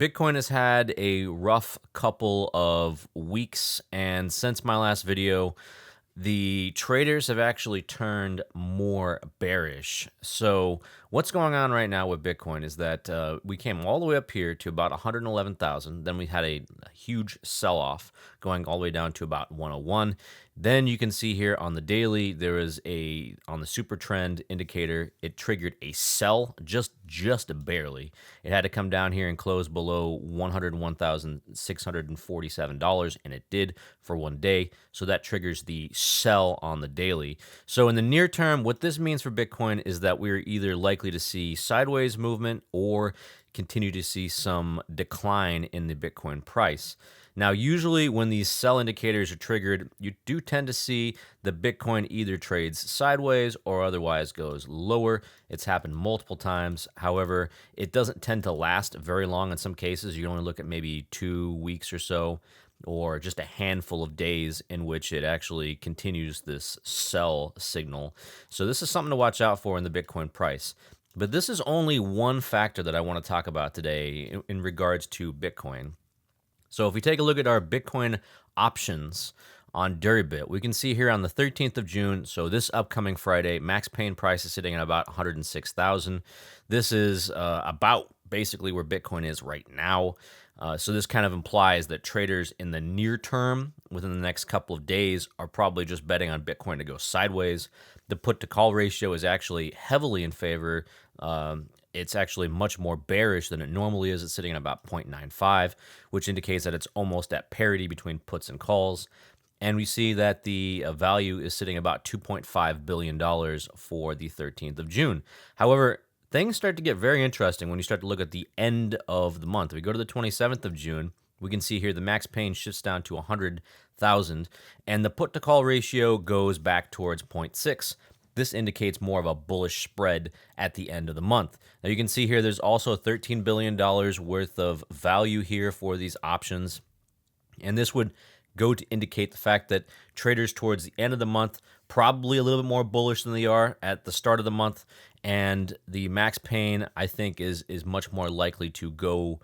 Bitcoin has had a rough couple of weeks, and since my last video, the traders have actually turned more bearish. So what's going on right now with Bitcoin is that we came all the way up here to about 111,000. Then we had a huge sell-off going all the way down to about 101. Then you can see here on the daily, there is on the super trend indicator, it triggered a sell just barely. It had to come down here and close below $101,647, and it did for one day. So that triggers the sell on the daily. So in the near term, what this means for Bitcoin is that we're either likely to see sideways movement or continue to see some decline in the Bitcoin price. Now, usually when these sell indicators are triggered, you do tend to see the Bitcoin either trades sideways or otherwise goes lower. It's happened multiple times. However, it doesn't tend to last very long in some cases. You only look at maybe 2 weeks or so, or just a handful of days in which it actually continues this sell signal. So this is something to watch out for in the Bitcoin price. But this is only one factor that I want to talk about today in regards to Bitcoin. So if we take a look at our Bitcoin options on Deribit, we can see here on the 13th of June, so this upcoming Friday, max pain price is sitting at about 106,000. This is about basically where Bitcoin is right now. So this kind of implies that traders in the near term, within the next couple of days, are probably just betting on Bitcoin to go sideways. The put to call ratio is actually heavily in favor. It's actually much more bearish than it normally is. It's sitting at about 0.95, which indicates that it's almost at parity between puts and calls. And we see that the value is sitting about $2.5 billion for the 13th of June. However, things start to get very interesting when you start to look at the end of the month. If we go to the 27th of June, we can see here the max pain shifts down to 100,000, and the put to call ratio goes back towards 0.6. This indicates more of a bullish spread at the end of the month. Now you can see here there's also $13 billion worth of value here for these options, and this would go to indicate the fact that traders towards the end of the month probably a little bit more bullish than they are at the start of the month, and the max pain I think is much more likely to go.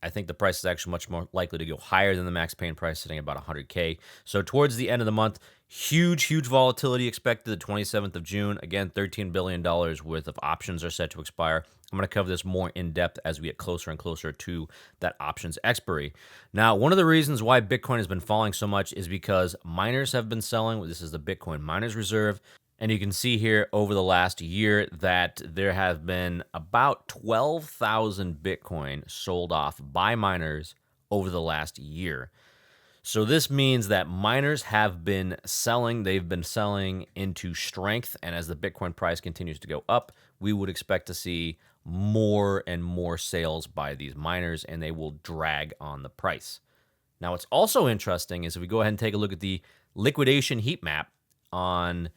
I think the price is actually much more likely to go higher than the max pain price, sitting at about 100K. So towards the end of the month, huge volatility expected the 27th of June. Again, $13 billion worth of options are set to expire. I'm going to cover this more in depth as we get closer and closer to that options expiry. Now, one of the reasons why Bitcoin has been falling so much is because miners have been selling. This is the Bitcoin Miners Reserve. And you can see here over the last year that there have been about 12,000 Bitcoin sold off by miners over the last year. So this means that miners have been selling. They've been selling into strength. And as the Bitcoin price continues to go up, we would expect to see more and more sales by these miners, and they will drag on the price. Now, what's also interesting is if we go ahead and take a look at the liquidation heat map on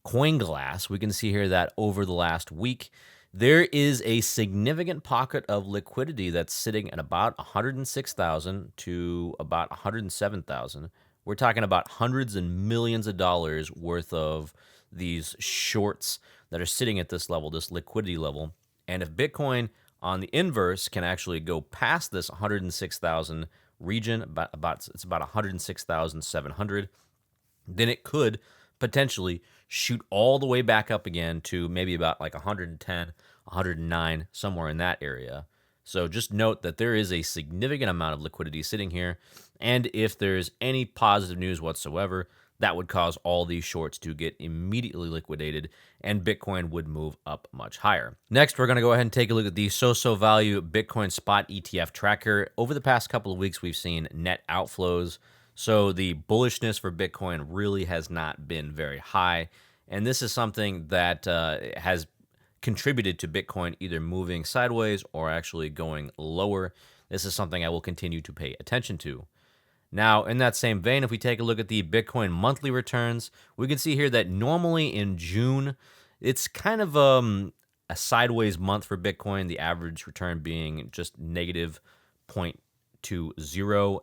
CoinGlass, we can see here that over the last week, there is a significant pocket of liquidity that's sitting at about 106,000 to about 107,000. We're talking about hundreds and millions of dollars worth of these shorts that are sitting at this level, this liquidity level. And if Bitcoin on the inverse can actually go past this 106,000 region, it's about 106,700, then it could potentially shoot all the way back up again to maybe about like 110, 109, somewhere in that area. So just note that there is a significant amount of liquidity sitting here, and if there's any positive news whatsoever, that would cause all these shorts to get immediately liquidated, and Bitcoin would move up much higher. Next, we're going to go ahead and take a look at the So Value Bitcoin Spot ETF tracker. Over the past couple of weeks, we've seen net outflows. So the bullishness for Bitcoin really has not been very high. And this is something that has contributed to Bitcoin either moving sideways or actually going lower. This is something I will continue to pay attention to. Now, in that same vein, if we take a look at the Bitcoin monthly returns, we can see here that normally in June, it's kind of a sideways month for Bitcoin, the average return being just negative 0.20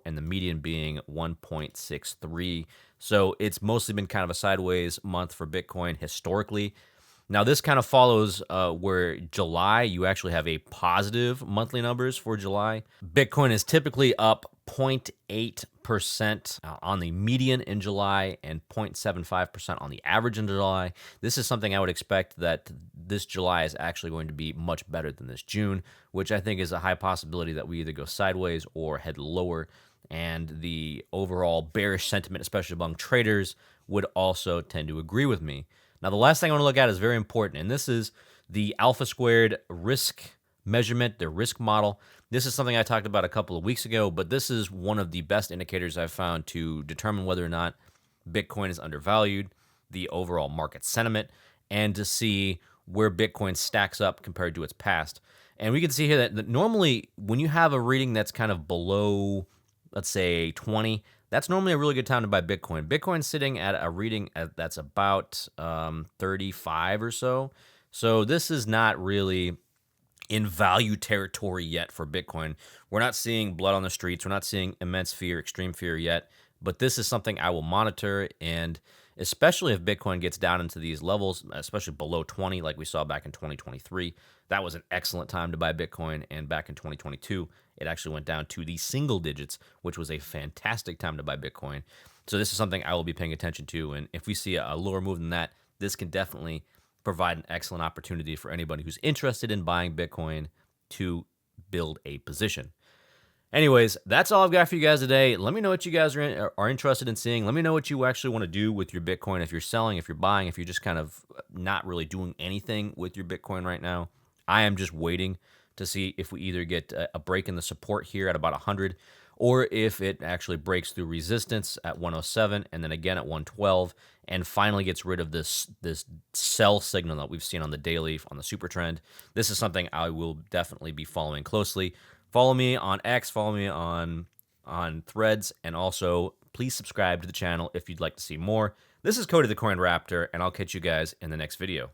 and the median being 1.63. So it's mostly been kind of a sideways month for Bitcoin historically. Now, this kind of follows where July, you actually have a positive monthly numbers for July. Bitcoin is typically up 0.8% on the median in July and 0.75% on the average in July. This is something I would expect that this July is actually going to be much better than this June, which I think is a high possibility that we either go sideways or head lower. And the overall bearish sentiment, especially among traders, would also tend to agree with me. Now, the last thing I want to look at is very important, and this is the alpha squared risk measurement, the risk model. This is something I talked about a couple of weeks ago, but this is one of the best indicators I've found to determine whether or not Bitcoin is undervalued, the overall market sentiment, and to see where Bitcoin stacks up compared to its past. And we can see here that normally when you have a reading that's kind of below, let's say 20, that's normally a really good time to buy Bitcoin. Bitcoin's sitting at a reading that's about 35 or so. So this is not really in value territory yet for Bitcoin. We're not seeing blood on the streets. We're not seeing immense fear, extreme fear yet. But this is something I will monitor, and especially if Bitcoin gets down into these levels, especially below 20, like we saw back in 2023, that was an excellent time to buy Bitcoin. And back in 2022, it actually went down to the single digits, which was a fantastic time to buy Bitcoin. So this is something I will be paying attention to. And if we see a lower move than that, this can definitely provide an excellent opportunity for anybody who's interested in buying Bitcoin to build a position. Anyways, that's all I've got for you guys today. Let me know what you guys are interested in seeing. Let me know what you actually want to do with your Bitcoin. If you're selling, if you're buying, if you're just kind of not really doing anything with your Bitcoin right now. I am just waiting to see if we either get a break in the support here at about 100, or if it actually breaks through resistance at 107 and then again at 112 and finally gets rid of this sell signal that we've seen on the daily on the super trend. This is something I will definitely be following closely. Follow me on X, follow me on Threads, and also please subscribe to the channel if you'd like to see more. This is Cody the Coin Raptor, and I'll catch you guys in the next video.